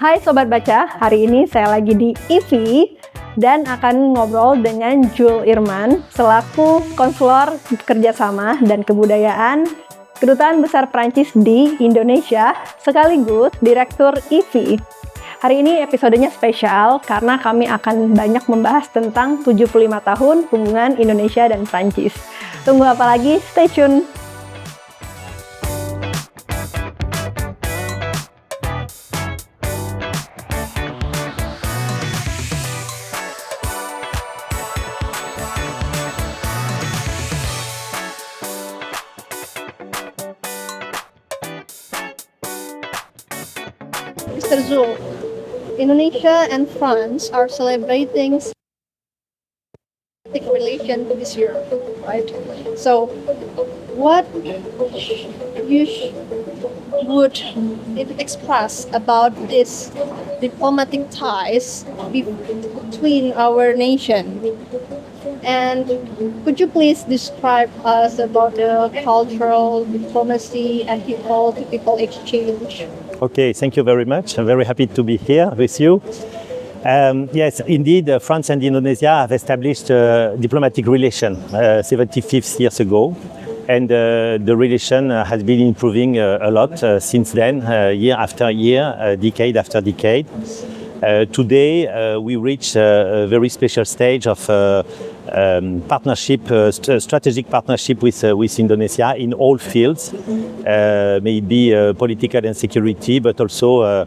Hai Sobat Baca, hari ini saya lagi di IVI dan akan ngobrol dengan Jules Irman selaku konselor kerjasama dan kebudayaan Kedutaan Besar Prancis di Indonesia sekaligus Direktur IVI. Hari ini episodenya spesial karena kami akan banyak membahas tentang 75 tahun hubungan Indonesia dan Prancis. Tunggu apa lagi? Stay tune! Mr. Zul, Indonesia and France are celebrating relation this year, right? So, what you would express about this diplomatic ties between our nation? And could you please describe us about the cultural diplomacy and people-to-people exchange? Okay, thank you very much. I'm very happy to be here with you. Yes, indeed, France and Indonesia have established a diplomatic relation 75 years ago. And the relation has been improving a lot since then, year after year, decade after decade. Today, we reach a very special stage of partnership, strategic partnership with Indonesia in all fields, maybe political and security, but also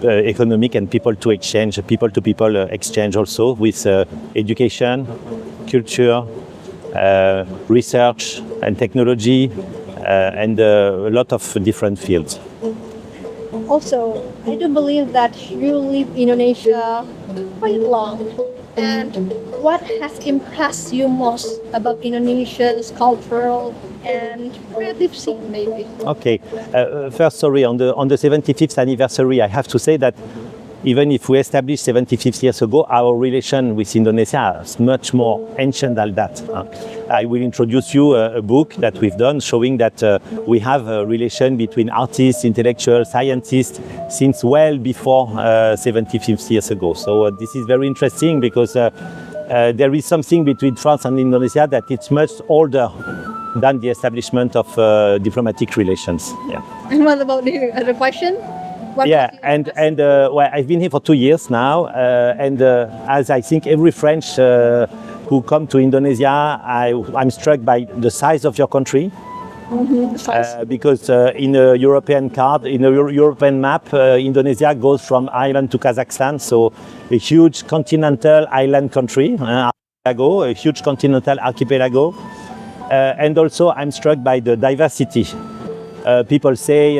economic and people-to-people exchange also with education, culture, research and technology, and a lot of different fields. Also, I do believe that you live in Indonesia quite long. And what has impressed you most about Indonesia's cultural and creative scene, maybe? Okay, first, sorry, on the 75th anniversary, I have to say that even if we established 75 years ago, our relation with Indonesia is much more ancient than that. I will introduce you a book that we've done showing that we have a relation between artists, intellectuals, scientists since well before 75 years ago. So this is very interesting because there is something between France and Indonesia that it's much older than the establishment of diplomatic relations. Yeah. And what about the other question? Well, I've been here for 2 years now, and as I think every French who come to Indonesia, I'm struck by the size of your country. Mm-hmm. Because in a European card, in a European map, Indonesia goes from Ireland to Kazakhstan, so a huge continental island country, a huge continental archipelago, and also I'm struck by the diversity. People say,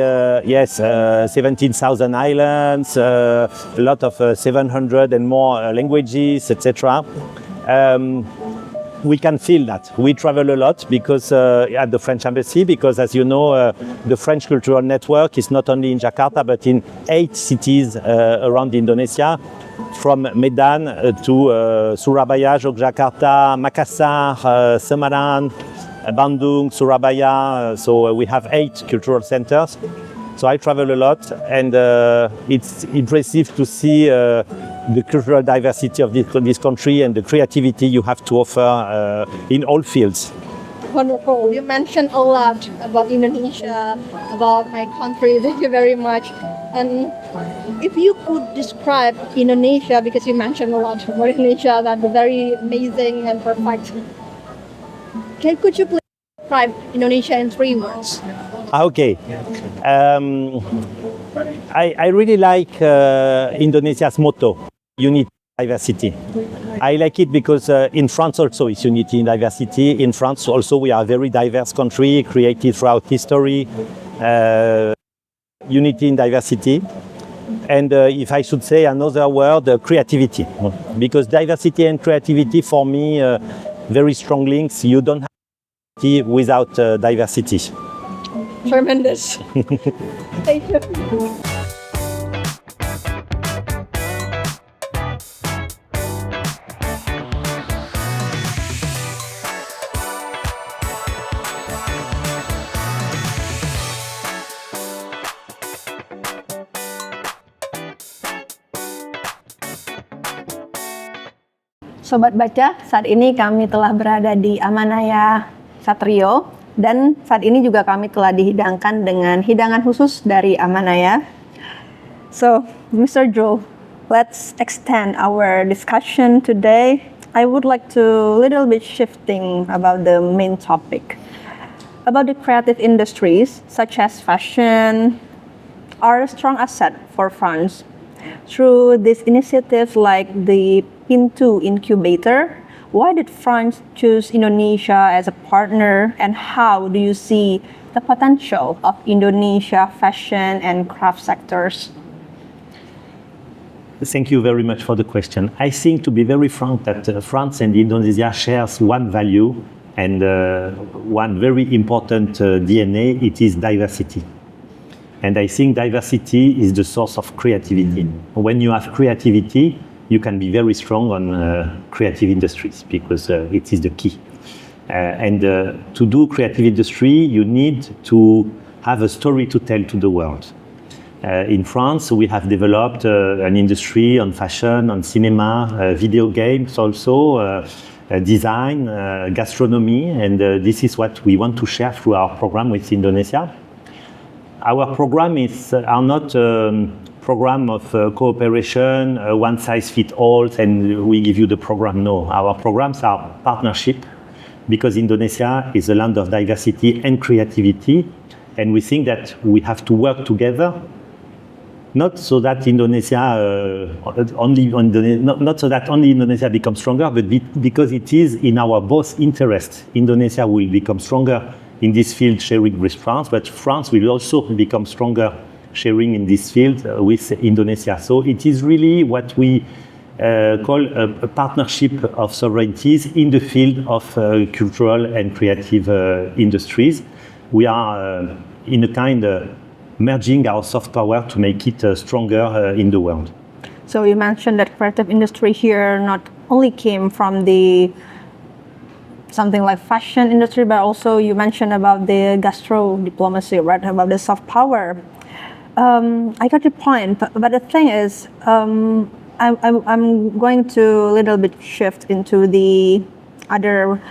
yes, 17,000 islands, a lot of 700 and more languages, etc. We can feel that. We travel a lot because at the French Embassy, because as you know, the French Cultural Network is not only in Jakarta, but in 8 cities around Indonesia, from Medan to Surabaya, Yogyakarta, Makassar, Semarang, Bandung, Surabaya, so we have 8 cultural centers. So I travel a lot, and it's impressive to see the cultural diversity of this country and the creativity you have to offer in all fields. Wonderful. You mentioned a lot about Indonesia, about my country. Thank you very much. And if you could describe Indonesia, because you mentioned a lot about Indonesia, that's very amazing and perfect. Could you please describe Indonesia in 3 words? Okay. I really like Indonesia's motto, unity, diversity. I like it because in France also it's unity and diversity. In France also we are a very diverse country, created throughout history, unity and diversity. And if I should say another word, creativity. Because diversity and creativity for me, very strong links. You don't have unity without diversity. Tremendous. Thank you. Sobat Baca, saat ini kami telah berada di Amanaya Satrio dan saat ini juga kami telah dihidangkan dengan hidangan khusus dari Amanaya. So, Mr. Joel, let's extend our discussion today. I would like to little bit shifting about the main topic. About the creative industries such as fashion are a strong asset for France. Through these initiatives like the Pintu Incubator, why did France choose Indonesia as a partner, and how do you see the potential of Indonesia fashion and craft sectors? Thank you very much for the question. I think, to be very frank, that France and Indonesia shares one value and one very important DNA. It is diversity. And I think diversity is the source of creativity. When you have creativity, you can be very strong on creative industries because it is the key. And to do creative industry, you need to have a story to tell to the world. In France, we have developed an industry on fashion, on cinema, video games also, design, gastronomy, and this is what we want to share through our program with Indonesia. Our program are not program of cooperation, one size fits all, and we give you the program. No, our programs are partnership because Indonesia is a land of diversity and creativity, and we think that we have to work together. Not so that Indonesia not so that only Indonesia becomes stronger, but because it is in our both interest. Indonesia will become stronger in this field sharing with France, but France will also become stronger sharing in this field with Indonesia. So it is really what we call a partnership of sovereignties in the field of cultural and creative industries. We are in a kind merging our soft power to make it stronger in the world. So you mentioned that creative industry here not only came from the something like fashion industry, but also you mentioned about the gastro diplomacy, right? About the soft power. I got your point, but the thing is, I'm going to a little bit shift into the other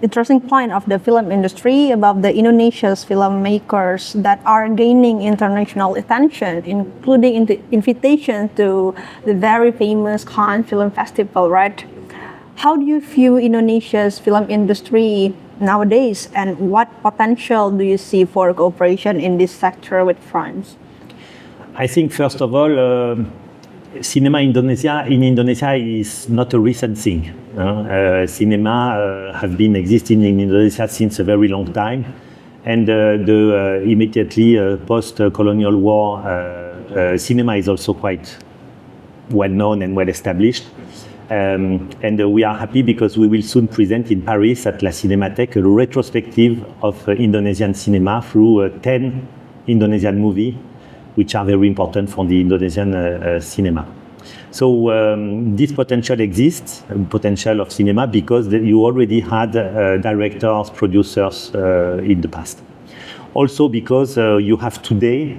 interesting point of the film industry about the Indonesia's filmmakers that are gaining international attention, including the invitation to the very famous Cannes Film Festival, right? How do you view Indonesia's film industry nowadays, and what potential do you see for cooperation in this sector with France? I think, first of all, cinema in Indonesia is not a recent thing. Cinema have been existing in Indonesia since a very long time, and the immediately post-colonial war, cinema is also quite well known and well established. And we are happy because we will soon present in Paris at La Cinémathèque a retrospective of Indonesian cinema through 10 Indonesian movies, which are very important for the Indonesian cinema. So this potential exists, potential of cinema, because you already had directors, producers in the past. Also because you have today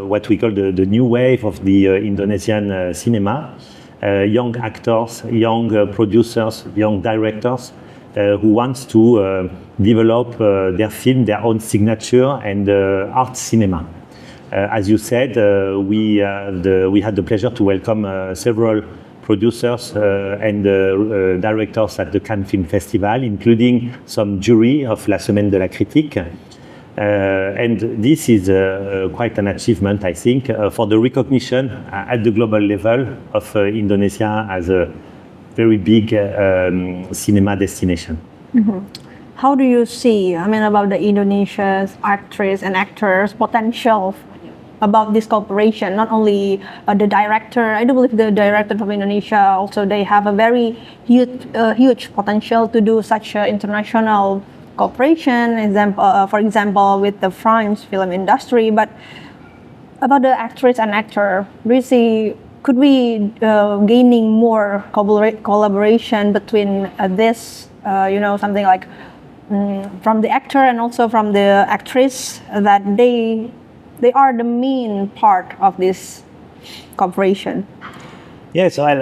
what we call the new wave of the Indonesian cinema, young actors, young producers, young directors who want to develop their film, their own signature, and art cinema. As you said, we had the pleasure to welcome several producers and directors at the Cannes Film Festival, including some jury of La Semaine de la Critique. And this is quite an achievement, I think, for the recognition at the global level of Indonesia as a very big cinema destination. Mm-hmm. How do you see, about the Indonesia's actors and actors' potential about this cooperation? Not only the director, I do believe the director from Indonesia also, they have a very huge potential to do such international cooperation, for example, with the French film industry. But about the actress and actor, do you see, could we gaining more collaboration between this, something like from the actor and also from the actress, that they are the main part of this cooperation? Yes, well,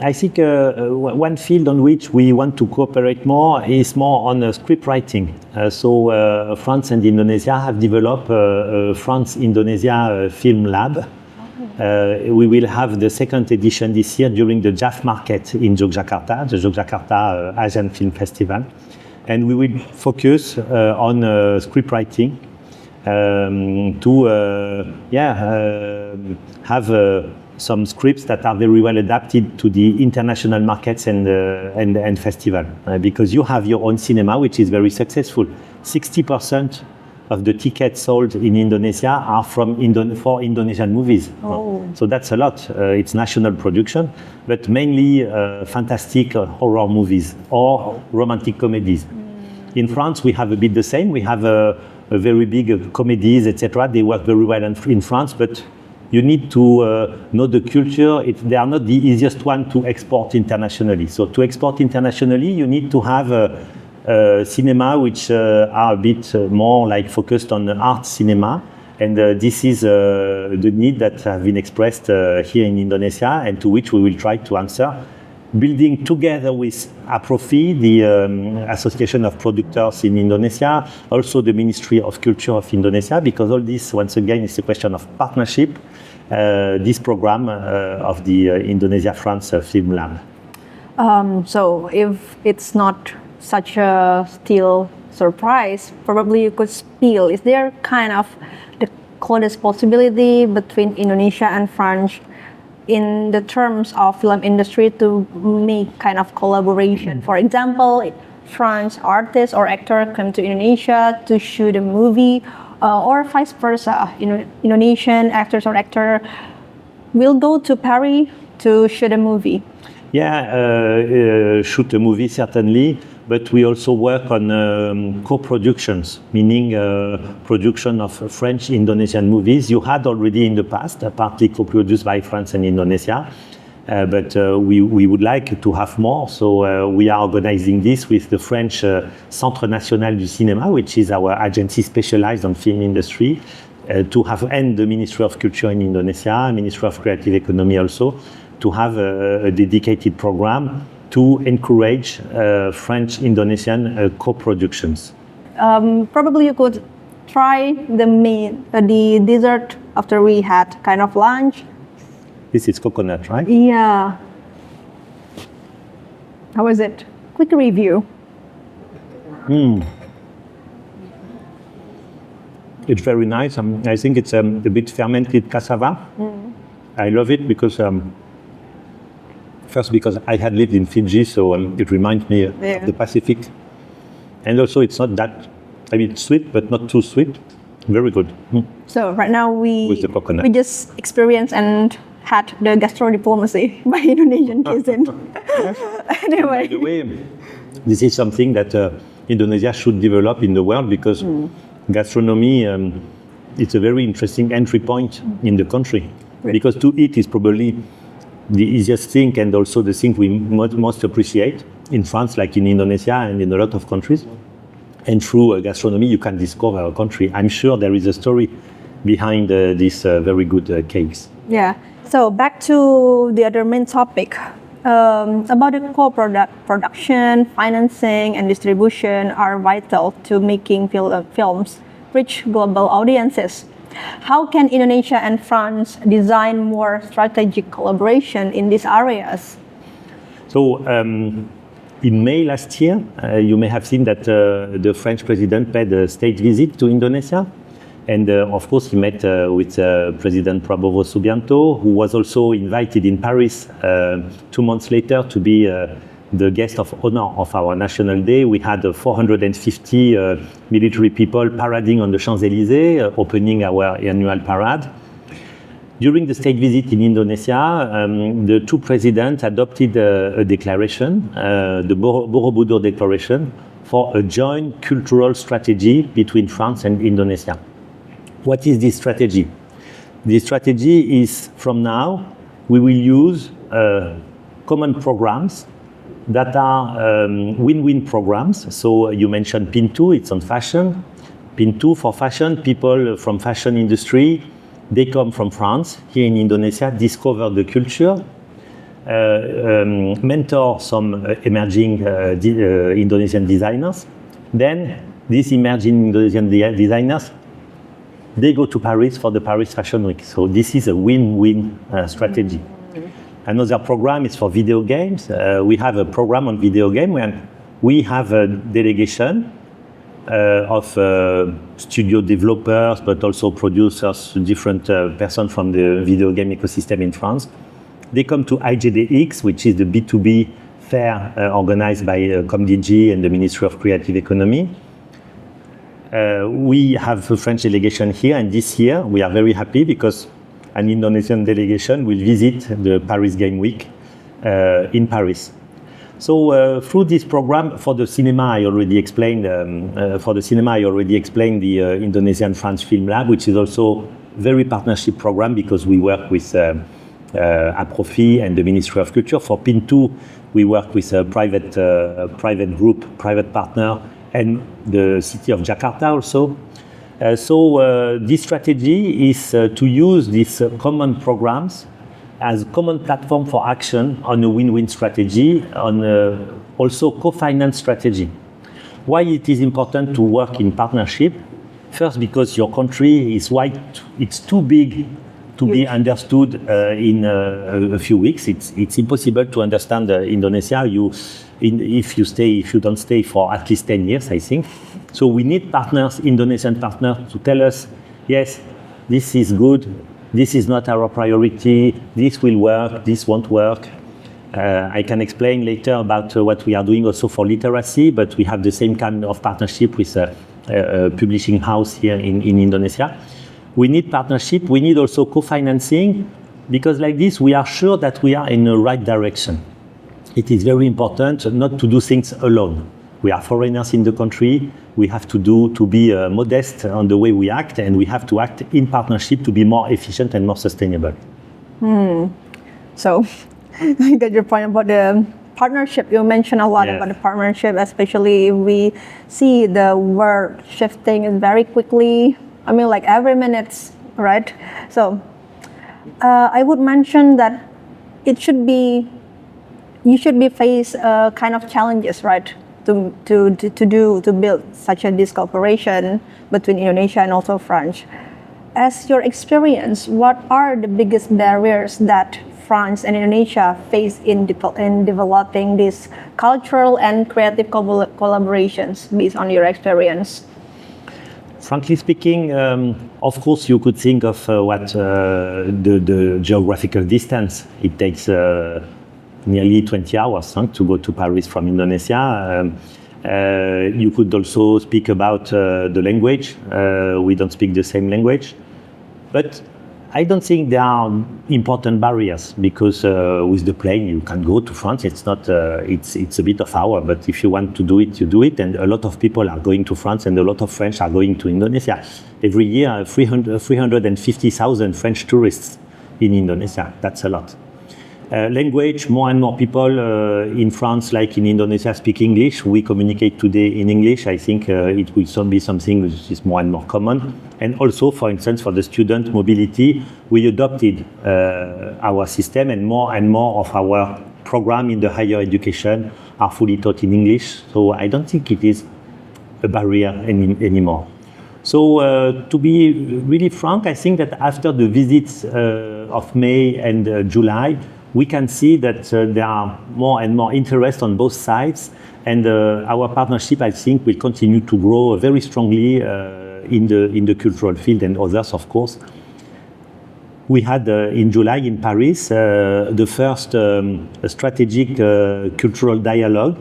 I think one field on which we want to cooperate more is more on script writing. So France and Indonesia have developed France-Indonesia Film Lab. We will have the second edition this year during the JAF market in Yogyakarta, the Yogyakarta Asian Film Festival. And we will focus on script writing to have some scripts that are very well adapted to the international markets and festival. Because you have your own cinema, which is very successful. 60% of the tickets sold in Indonesia are for Indonesian movies. Oh. So that's a lot. It's national production, but mainly fantastic horror movies or romantic comedies. In France, we have a bit the same. We have a very big comedies, etc. They work very well in France, but you need to know the culture. They are not the easiest one to export internationally. So to export internationally, you need to have cinema which are a bit more like focused on art cinema. And this is the need that have been expressed here in Indonesia, and to which we will try to answer, building together with APROFI, the Association of Producers in Indonesia, also the Ministry of Culture of Indonesia, because all this, once again, is a question of partnership, this program of the Indonesia-France Film Lab. So if it's not such a still surprise, probably you could spill, is there kind of the closest possibility between Indonesia and France in the terms of film industry to make kind of collaboration? For example, French artists or actor come to Indonesia to shoot a movie, or vice versa. Indonesian actors or actor will go to Paris to shoot a movie. Yeah, shoot a movie certainly, but we also work on co-productions, meaning production of French Indonesian movies. You had already in the past, partly co-produced by France and Indonesia, but we would like to have more. So we are organizing this with the French Centre National du Cinéma, which is our agency specialized on film industry, and the Ministry of Culture in Indonesia, Ministry of Creative Economy also, to have a dedicated program to encourage French-Indonesian co-productions. Probably you could try the dessert after we had kind of lunch. This is coconut, right? Yeah. How was it? Quick review. It's very nice. I think it's a bit fermented cassava. I love it because first, because I had lived in Fiji, so it reminds me of the Pacific. And also, it's not that, it's sweet, but not too sweet. Very good. So right now with the coconut. we just experienced and had the gastro diplomacy by Indonesian cuisine. Anyway. By the way, this is something that Indonesia should develop in the world, because gastronomy it's a very interesting entry point in the country. Right. Because to eat is probably the easiest thing, and also the thing we most appreciate in France, like in Indonesia and in a lot of countries. And through gastronomy, you can discover a country. I'm sure there is a story behind these very good cakes. Yeah. So back to the other main topic about the production, financing, and distribution are vital to making films reach global audiences. How can Indonesia and France design more strategic collaboration in these areas? So, in May last year, you may have seen that the French president paid a state visit to Indonesia. And of course, he met with President Prabowo Subianto, who was also invited in Paris 2 months later to be the guest of honor of our National Day. We had 450 military people parading on the Champs-Élysées, opening our annual parade. During the state visit in Indonesia, the two presidents adopted a declaration, the Borobudur Declaration, for a joint cultural strategy between France and Indonesia. What is this strategy? This strategy is, from now, we will use common programs that are win-win programs. So you mentioned Pintu, it's on fashion. Pintu for fashion, people from fashion industry, they come from France, here in Indonesia, discover the culture, mentor some emerging Indonesian designers. Then these emerging Indonesian designers, they go to Paris for the Paris Fashion Week. So this is a win-win strategy. Another program is for video games. We have a program on video game where we have a delegation of studio developers, but also producers, different persons from the video game ecosystem in France. They come to IGDX, which is the B2B fair organized by ComDigi and the Ministry of Creative Economy. We have a French delegation here, and this year we are very happy because an Indonesian delegation will visit the Paris Game Week in Paris. So through this program, for the cinema, I already explained. The Indonesian France Film Lab, which is also very partnership program because we work with Aprofi and the Ministry of Culture. For Pintu, we work with a private group, private partner, and the city of Jakarta also. This strategy is to use these common programs as a common platform for action on a win-win strategy, on also co-finance strategy. Why it is important to work in partnership? First, because your country is it's too big to be understood in a few weeks. It's impossible to understand Indonesia if you don't stay for at least 10 years, I think. So we need partners, Indonesian partners, to tell us, yes, this is good, this is not our priority, this will work, this won't work. I can explain later about what we are doing also for literacy, but we have the same kind of partnership with a publishing house here in Indonesia. We need partnership, we need also co-financing, because like this we are sure that we are in the right direction. It is very important not to do things alone. We are foreigners in the country, we have to be modest on the way we act, and we have to act in partnership to be more efficient and more sustainable. So, I get your point about the partnership. You mentioned a lot about the partnership, especially if we see the world shifting very quickly. I mean, like every minute, right? So, I would mention that you should be faced kind of challenges, right? To build such this cooperation between Indonesia and also France. As your experience, what are the biggest barriers that France and Indonesia face in developing these cultural and creative collaborations based on your experience? Frankly speaking, of course, you could think of the geographical distance. It takes nearly 20 hours to go to Paris from Indonesia. You could also speak about the language. We don't speak the same language. But I don't think there are important barriers because with the plane you can go to France. It's not. It's a bit of hour, but if you want to do it, you do it. And a lot of people are going to France, and a lot of French are going to Indonesia. Every year, 350,000 French tourists in Indonesia. That's a lot. Language, more and more people in France, like in Indonesia, speak English. We communicate today in English. I think it will soon be something which is more and more common. And also, for instance, for the student mobility, we adopted our system, and more of our program in the higher education are fully taught in English. So I don't think it is a barrier anymore. So to be really frank, I think that after the visits of May and July, we can see that there are more and more interest on both sides, and our partnership, I think, will continue to grow very strongly in the cultural field and others, of course. We had in July in Paris the first strategic cultural dialogue.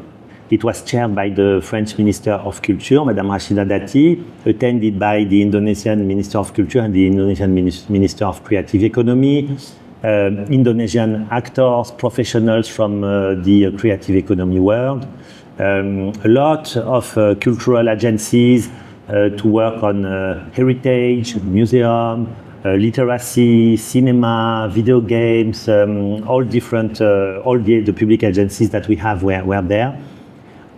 It was chaired by the French Minister of Culture, Madame Rachida Dati, attended by the Indonesian Minister of Culture and the Indonesian Minister of Creative Economy, Indonesian actors, professionals from the creative economy world, a lot of cultural agencies to work on heritage, museum, literacy, cinema, video games, all the public agencies that we have were there.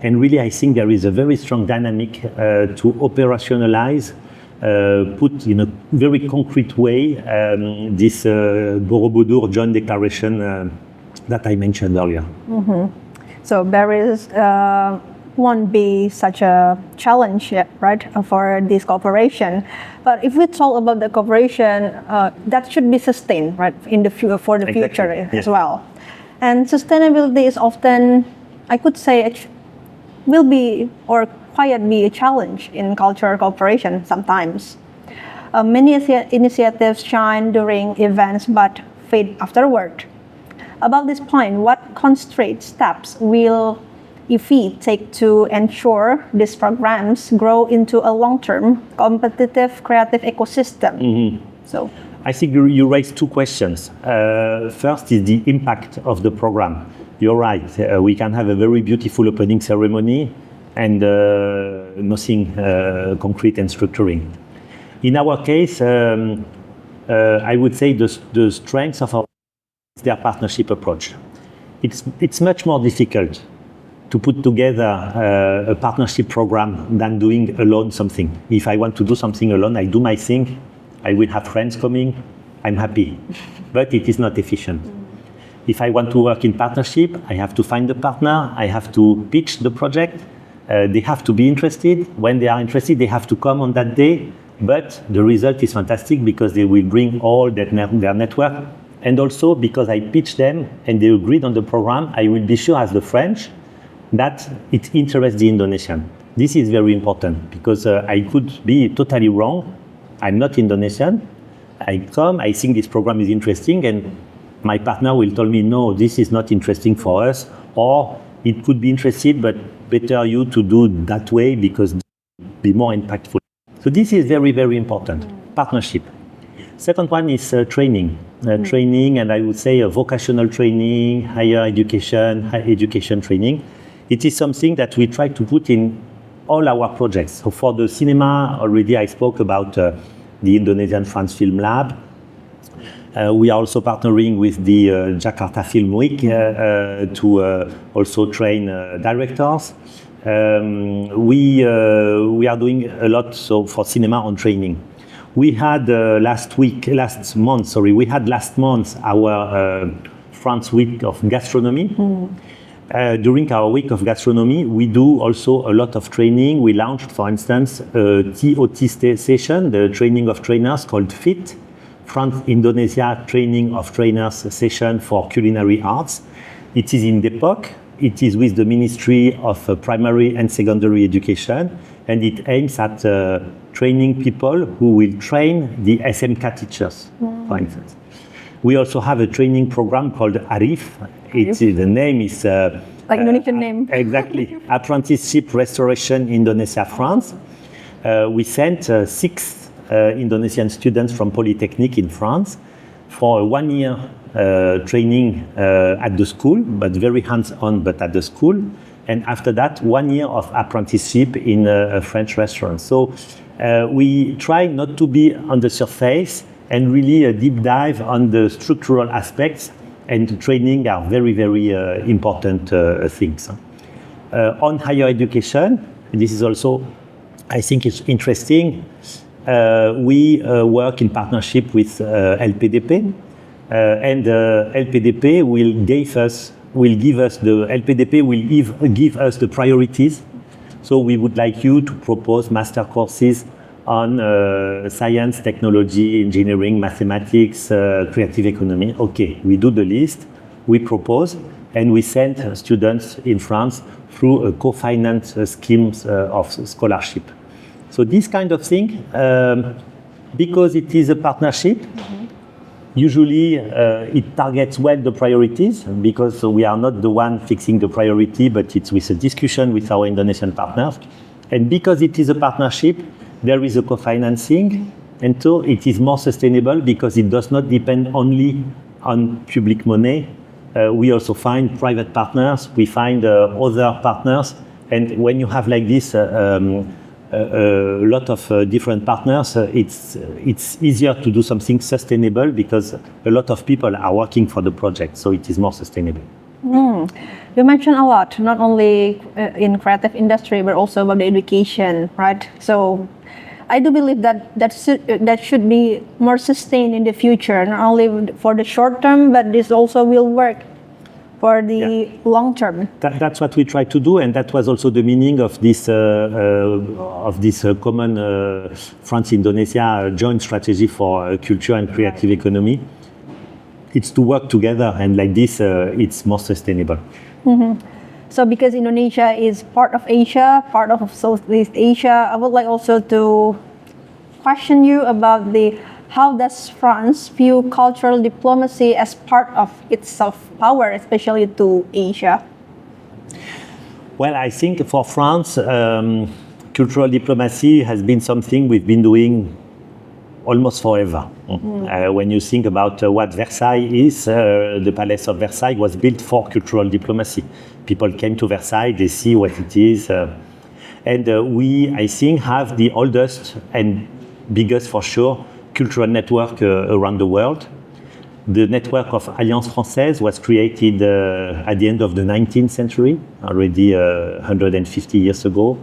And really, I think there is a very strong dynamic to operationalize, put in a very concrete way this Borobudur Joint Declaration that I mentioned earlier. So barriers won't be such a challenge yet, right, for this cooperation. But if we talk about the cooperation, that should be sustained, right, in the for the future as well. And sustainability is often, I could say, will be or quite be a challenge in cultural cooperation sometimes. Many initiatives shine during events but fade afterward. About this point, what concrete steps will IFI take to ensure these programs grow into a long-term, competitive, creative ecosystem? So, I think you raised two questions. First is the impact of the program. You're right. We can have a very beautiful opening ceremony and nothing concrete and structuring. In our case, I would say the strength of our is their partnership approach. It's much more difficult to put together a partnership program than doing alone something. If I want to do something alone, I do my thing. I will have friends coming. I'm happy, but it is not efficient. If I want to work in partnership, I have to find a partner. I have to pitch the project. They have to be interested. When they are interested, they have to come on that day. But the result is fantastic because they will bring all their network. And also because I pitch them and they agreed on the program, I will be sure as the French that it interests the Indonesian. This is very important because I could be totally wrong. I'm not Indonesian. I come, I think this program is interesting, and my partner will tell me, no, this is not interesting for us, or it could be interesting, but better you to do that way because it will be more impactful. So this is very, very important, partnership. Second one is training. Training, and I would say vocational training, higher education, high education training. It is something that we try to put in all our projects. So for the cinema, already I spoke about the Indonesian France Film Lab. We are also partnering with the Jakarta Film Week to also train directors. We are doing a lot so for cinema on training. We had last month our France Week of Gastronomy. During our week of gastronomy, we do also a lot of training. We launched, for instance, a TOT session, the training of trainers called FIT, France-Indonesia Training of Trainers session for culinary arts. It is in Depok. It is with the Ministry of Primary and Secondary Education, and it aims at training people who will train the SMK teachers, for instance. We also have a training program called ARIF. The name is... like Indonesian name. Exactly. Apprenticeship Restoration Indonesia, France. We sent 6 Indonesian students from Polytechnic in France for a 1-year training at the school, but very hands-on, but at the school. And after that, 1 year of apprenticeship in a French restaurant. So we try not to be on the surface and really a deep dive on the structural aspects, and training are very, very important things. On higher education, this is also, I think it's interesting. We work in partnership with LPDP, and LPDP will give us the priorities. So we would like you to propose master courses on science, technology, engineering, mathematics, creative economy. Okay, we do the list, we propose, and we send students in France through a co-finance schemes of scholarship. So this kind of thing, because it is a partnership, usually it targets well the priorities, because we are not the one fixing the priority, but it's with a discussion with our Indonesian partners. And because it is a partnership, there is a co-financing, and so it is more sustainable because it does not depend only on public money. We also find private partners, we find other partners, and when you have like this a lot of different partners, it's easier to do something sustainable because a lot of people are working for the project, so it is more sustainable. You mentioned a lot, not only in creative industry, but also about the education, right? So I do believe that should be more sustained in the future, not only for the short term, but this also will work for the long term. That's what we try to do, and that was also the meaning of this common France-Indonesia joint strategy for culture and creative economy. It's to work together, and like this, it's more sustainable. So because Indonesia is part of Asia, part of Southeast Asia, I would like also to question you about how does France view cultural diplomacy as part of its soft power, especially to Asia? Well, I think for France, cultural diplomacy has been something we've been doing almost forever. When you think about what Versailles is, the Palace of Versailles was built for cultural diplomacy. People came to Versailles, they see what it is. And we, I think, have the oldest and biggest, for sure, cultural network around the world. The network of Alliance Française was created at the end of the 19th century, already 150 years ago.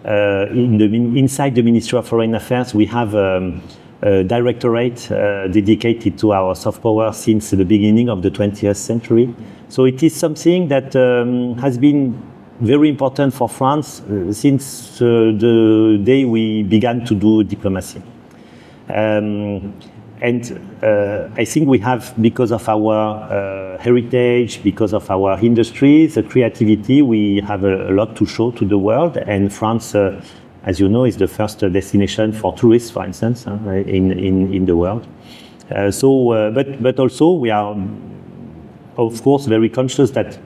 Inside the Ministry of Foreign Affairs, we have a directorate dedicated to our soft power since the beginning of the 20th century. So it is something that has been very important for France since the day we began to do diplomacy. And I think we have, because of our heritage, because of our industries, creativity, we have a lot to show to the world. And France, as you know, is the first destination for tourists, for instance, in the world. But also we are, of course, very conscious that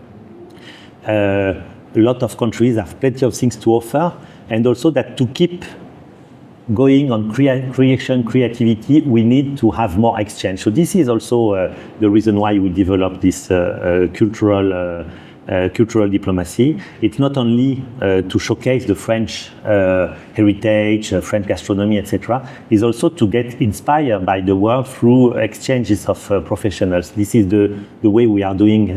a lot of countries have plenty of things to offer, and also that to keep going on creativity, we need to have more exchange. So this is also the reason why we develop this cultural diplomacy. It's not only to showcase the French heritage, French gastronomy, etc. It's also to get inspired by the world through exchanges of professionals. This is the way we are doing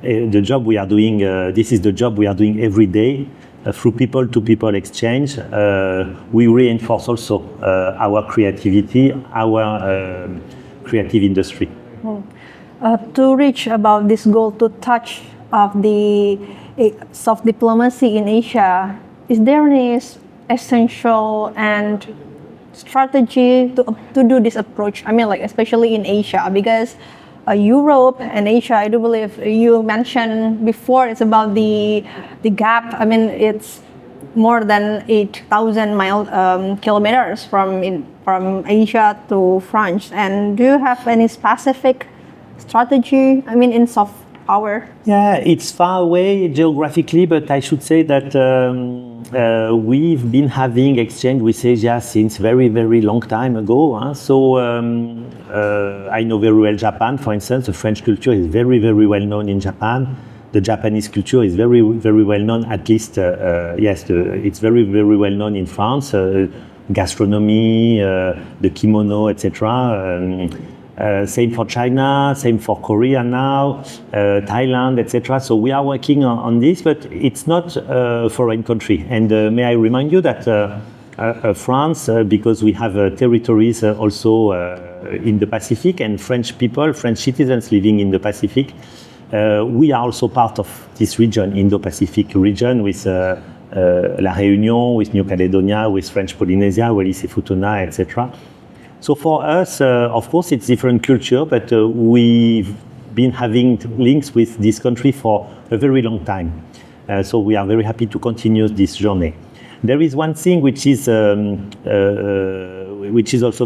the job we are doing. This is the job we are doing every day. Through people-to-people exchange, we reinforce also our creativity, our creative industry. To reach about this goal, to touch of the soft diplomacy in Asia, is there any essential and strategy to do this approach? I mean, like especially in Asia, because Europe and Asia, I do believe you mentioned before, it's about the gap. I mean, it's more than 8,000 kilometers from Asia to France. And do you have any specific strategy? I mean, in soft power? Yeah, it's far away geographically, but I should say that we've been having exchange with Asia since very, very long time ago. So I know very well Japan, for instance. The French culture is very, very well known in Japan. The Japanese culture is very, very well known, at least, it's very, very well known in France. Gastronomy, the kimono, etc. Same for China, same for Korea now, Thailand, etc. So we are working on this, but it's not a foreign country. And may I remind you that France, because we have territories also in the Pacific, and French people, French citizens living in the Pacific, we are also part of this region, Indo-Pacific region, with La Réunion, with New Caledonia, with French Polynesia, Wallis et Futuna, etc. So for us, of course, it's different culture, but we've been having links with this country for a very long time. So we are very happy to continue this journey. There is one thing which is also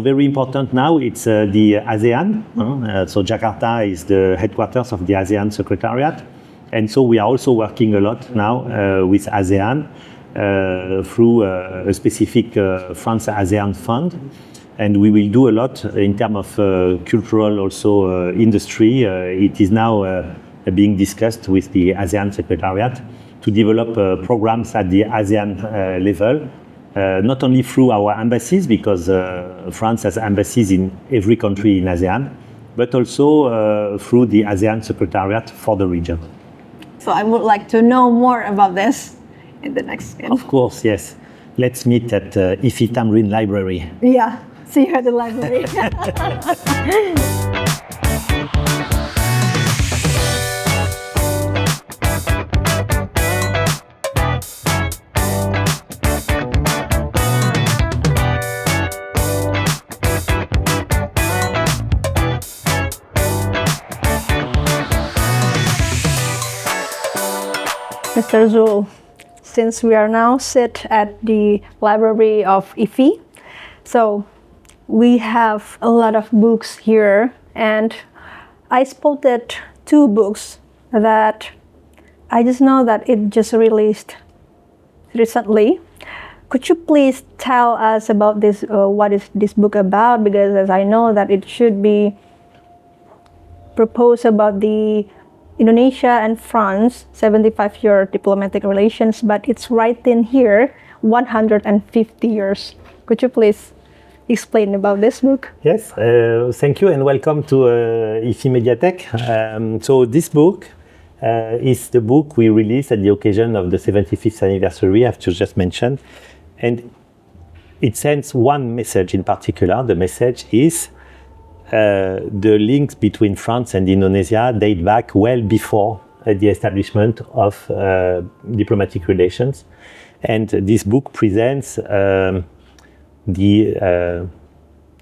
very important now. It's the ASEAN. So Jakarta is the headquarters of the ASEAN Secretariat. And so we are also working a lot now with ASEAN through a specific France ASEAN fund. And we will do a lot in terms of cultural also industry. It is now being discussed with the ASEAN Secretariat to develop programs at the ASEAN level, not only through our embassies, because France has embassies in every country in ASEAN, but also through the ASEAN Secretariat for the region. So I would like to know more about this in the next game. Of course, yes. Let's meet at IFI Tamrin Library. Yeah. See you at the library. Mr. Zul, since we are now sit at the library of IFI, so we have a lot of books here, and I spotted 2 books that I just know that it just released recently. Could you please tell us about this? What is this book about? Because as I know that it should be proposed about the Indonesia and France 75-year diplomatic relations, but it's right in here 150 years. Could you please explain about this book? Yes, thank you and welcome to IFI Mediatek. So this book is the book we released at the occasion of the 75th anniversary, I've just mentioned. And it sends one message in particular. The message is the links between France and Indonesia date back well before the establishment of diplomatic relations. And this book presents the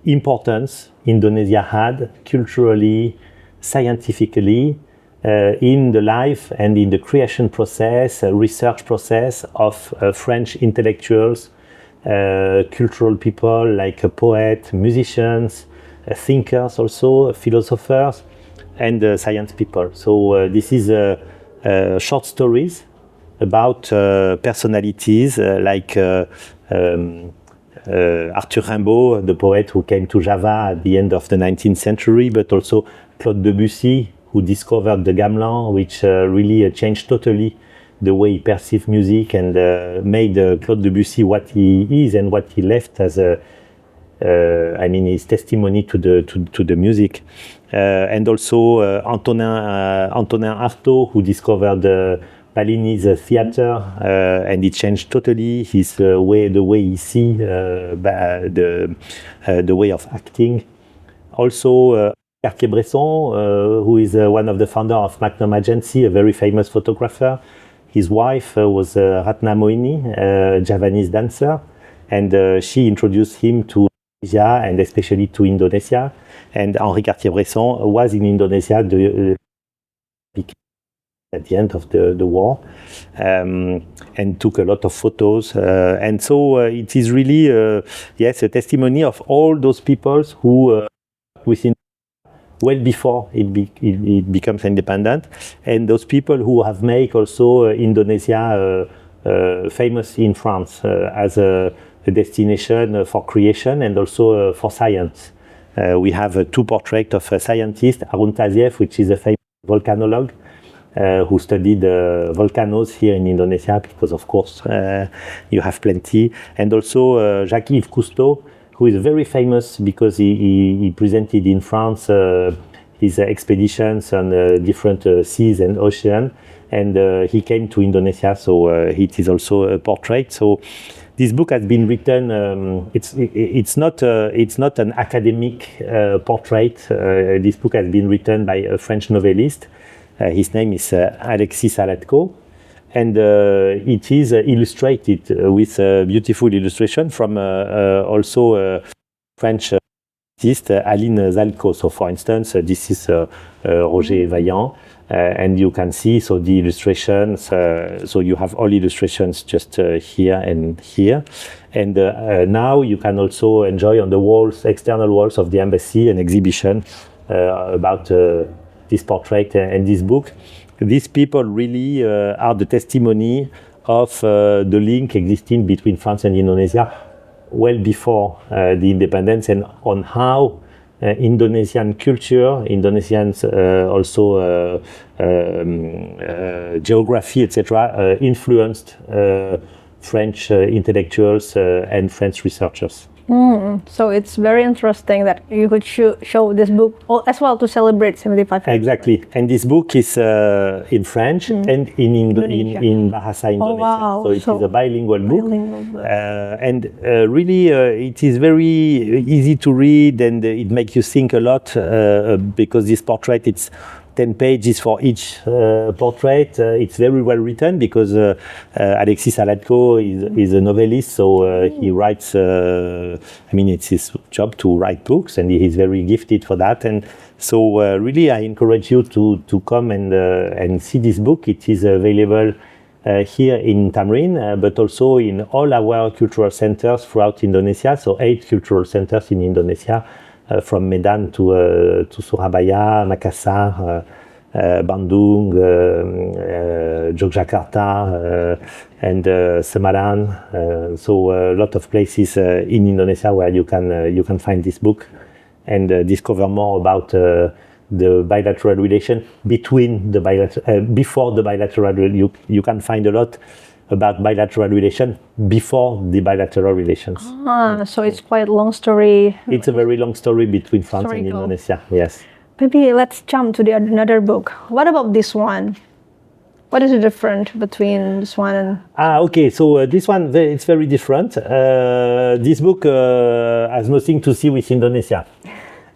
importance Indonesia had culturally, scientifically, in the life and in the creation process, research process of French intellectuals, cultural people like poets, musicians, thinkers also, philosophers, and science people. So this is short stories about personalities like Arthur Rimbaud, the poet who came to Java at the end of the 19th century, but also Claude Debussy, who discovered the gamelan, which really changed totally the way he perceived music and made Claude Debussy what he is and what he left as his testimony to the music. And also Antonin Artaud, who discovered Paganini's theater, and it changed totally his the way he see the way of acting. Also Cartier-Bresson, who is one of the founders of Magnum Agency, a very famous photographer. His wife was Ratna Mohini, a Javanese dancer, and she introduced him to Asia and especially to Indonesia. And Henri Cartier-Bresson was in Indonesia at the end of the war, and took a lot of photos. And so it is really, yes, a testimony of all those peoples who within well before it becomes independent, and those people who have made also Indonesia famous in France as a destination for creation and also for science. We have 2 portraits of a scientist, Arun Taziev, which is a famous volcanologue, who studied volcanoes here in Indonesia, because of course you have plenty, and also Jacques-Yves Cousteau, who is very famous because he presented in France his expeditions on different seas and oceans, and he came to Indonesia, so it is also a portrait. So this book has been written. It's not an academic portrait. This book has been written by a French novelist. His name is Alexis Salatko, and it is illustrated with beautiful illustration from also French artist Aline Zalko. So, for instance, this is Roger Vaillant, and you can see so the illustrations. So you have all illustrations just here and here, and now you can also enjoy on the walls, external walls of the embassy, an exhibition about this portrait and this book. These people really are the testimony of the link existing between France and Indonesia well before the independence, and on how Indonesian culture, Indonesians also geography, etc., influenced French intellectuals and French researchers. So it's very interesting that you could show this book as well to celebrate 75 years. Exactly, and this book is in French and in Bahasa Indonesia. Oh, wow. So it is a bilingual book. And really it is very easy to read, and it makes you think a lot because this portrait, it's 10 pages for each portrait. It's very well written because Alexis Salatko is a novelist, so he writes, it's his job to write books, and he is very gifted for that. And so really I encourage you to come and see this book. It is available here in Tamrin, but also in all our cultural centers throughout Indonesia. So 8 cultural centers in Indonesia, from Medan to Surabaya, Makassar, Bandung, Yogyakarta, and Semarang. So a lot of places in Indonesia where you can find this book and discover more about the bilateral relation between the before the bilateral. You can find a lot about bilateral relation before the bilateral relations. So it's quite a long story. It's a very long story between France and Indonesia. Yes. Maybe let's jump to another book. What about this one? What is the difference between this one and... Okay. So this one, it's very different. This book has nothing to see with Indonesia.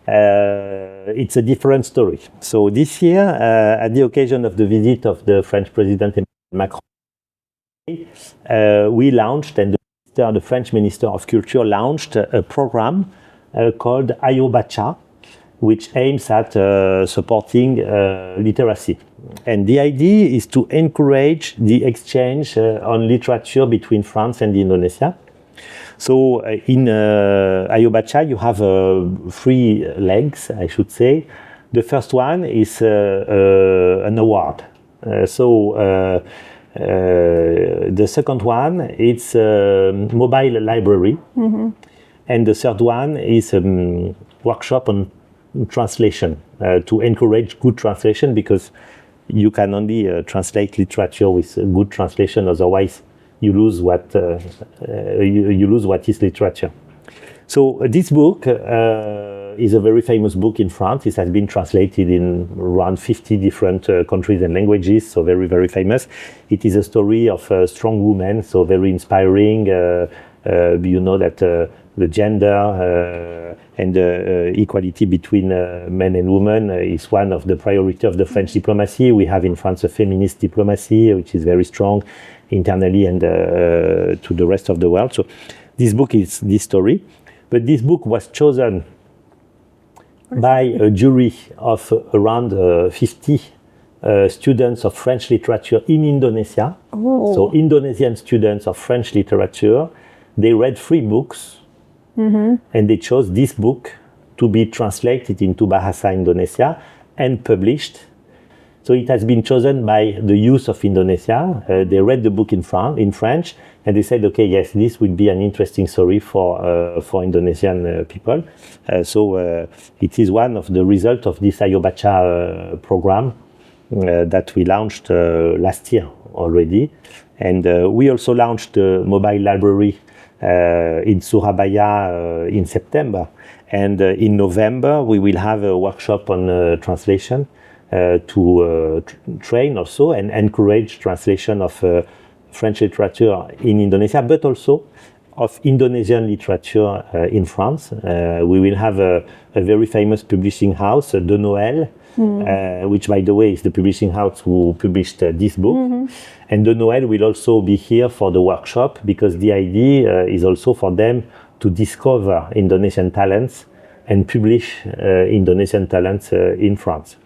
It's a different story. So this year, at the occasion of the visit of the French President Emmanuel Macron, we launched, and the French Minister of Culture launched a program called Ayo-Baca, which aims at supporting literacy. And the idea is to encourage the exchange on literature between France and Indonesia. So in Ayo-Baca, you have 3 legs, I should say. The first one is an award. The second one is a mobile library. Mm-hmm. And the third one is a workshop on translation to encourage good translation, because you can only translate literature with good translation, otherwise you lose what is literature. So this book is a very famous book in France. It has been translated in around 50 different countries and languages, so very, very famous. It is a story of a strong woman, so very inspiring. You know that the gender and equality between men and women is one of the priorities of the French diplomacy. We have in France a feminist diplomacy, which is very strong internally and to the rest of the world. So this book is this story. But this book was chosen by a jury of around 50 students of French literature in Indonesia. Oh. So Indonesian students of French literature, they read 3 books, mm-hmm. and they chose this book to be translated into Bahasa Indonesia and published. So it has been chosen by the youth of Indonesia. They read the book in French, and they said, okay, yes, this would be an interesting story for Indonesian people. So it is one of the results of this Ayo-Baca program that we launched last year already. And we also launched the mobile library in Surabaya in September. And in November, we will have a workshop on translation to train also and encourage translation of French literature in Indonesia, but also of Indonesian literature in France. We will have a very famous publishing house, De Noël, which, by the way, is the publishing house who published this book. Mm-hmm. And De Noël will also be here for the workshop, because the idea is also for them to discover Indonesian talents and publish Indonesian talents in France.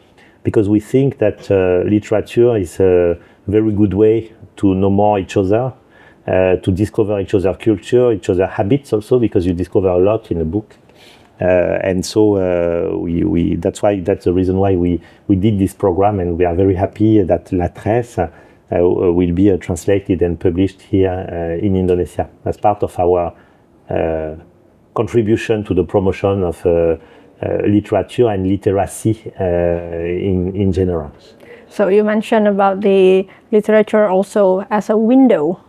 Because we think that literature is a very good way to know more each other, to discover each other's culture, each other's habits also, because you discover a lot in a book. And so that's the reason why we did this program, and we are very happy that La Tresse will be translated and published here in Indonesia as part of our contribution to the promotion of literature and literacy in general. So you mentioned about the literature also as a window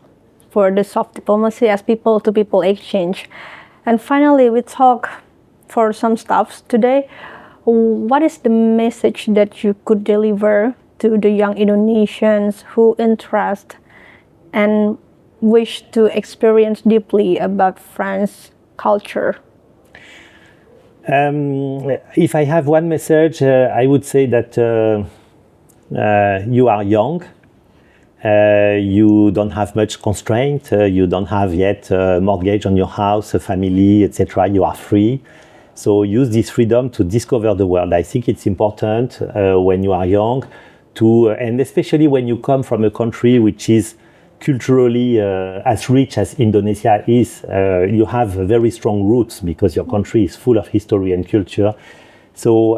for the soft diplomacy, as people-to-people exchange. And finally, we talk for some stuff today. What is the message that you could deliver to the young Indonesians who interest and wish to experience deeply about French culture? If I have one message, I would say that you are young, you don't have much constraint, you don't have yet a mortgage on your house, a family, etc. You are free. So use this freedom to discover the world. I think it's important when you are young and especially when you come from a country which is culturally as rich as Indonesia is, you have very strong roots because your country is full of history and culture. So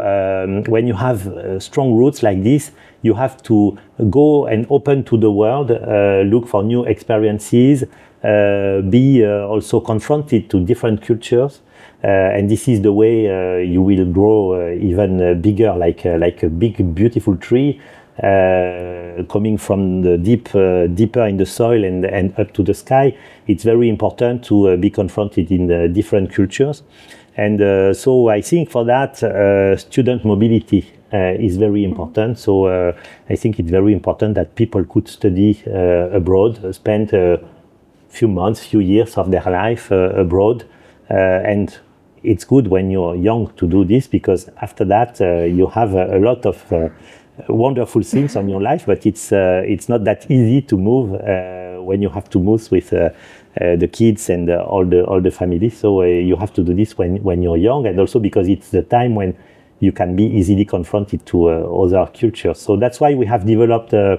when you have strong roots like this, you have to go and open to the world, look for new experiences, be also confronted to different cultures. And this is the way you will grow even bigger, like a big, beautiful tree coming from the deeper in the soil and up to the sky. It's very important to be confronted in different cultures. And so I think for that, student mobility is very important. So I think it's very important that people could study abroad, spend a few months, few years of their life abroad. And it's good when you're young to do this, because after that you have a lot of wonderful things on your life, but it's not that easy to move when you have to move with the kids and all the family. So you have to do this when you're young, and also because it's the time when you can be easily confronted to other cultures. So that's why we have developed a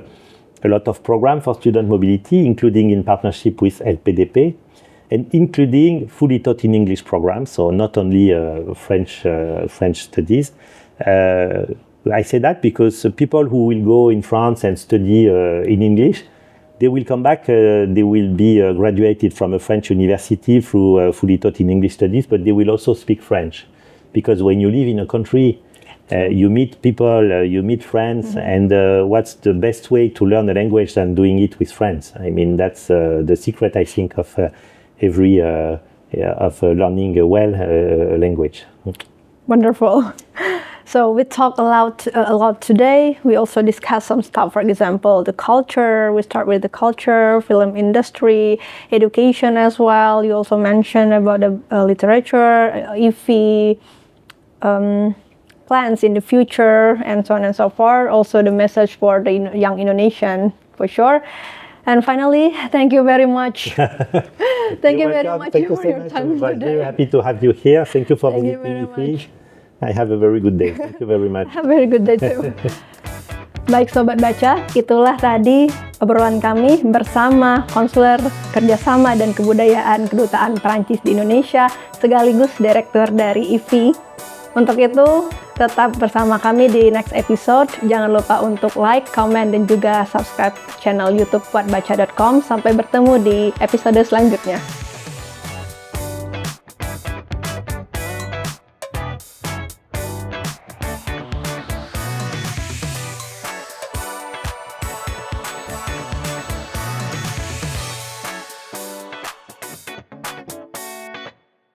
lot of programs for student mobility, including in partnership with LPDP, and including fully taught in English programs, so not only French studies. I say that because people who will go in France and study in English, they will come back, they will be graduated from a French university through fully taught in English studies, but they will also speak French. Because when you live in a country, you meet people, you meet friends, and what's the best way to learn a language than doing it with friends? I mean, that's the secret, I think, of learning a language. Wonderful. So we talked a lot today. We also discussed some stuff, for example, the culture. We start with the culture, film industry, education as well. You also mentioned about the literature, IFI, plans in the future, and so on and so forth. Also the message for the young Indonesian, for sure. And finally, thank you very much. Thank you very much for your time today. I'm very happy to have you here. Thank you for visiting me. I have a very good day. Thank you very much. Have a very good day too. Baik Sobat Baca, itulah tadi obrolan kami bersama Konselor Kerjasama dan Kebudayaan Kedutaan Perancis di Indonesia, sekaligus Direktur dari IFI. Untuk itu, tetap bersama kami di next episode. Jangan lupa untuk like, comment, dan juga subscribe channel YouTube buatbaca.com. Sampai bertemu di episode selanjutnya.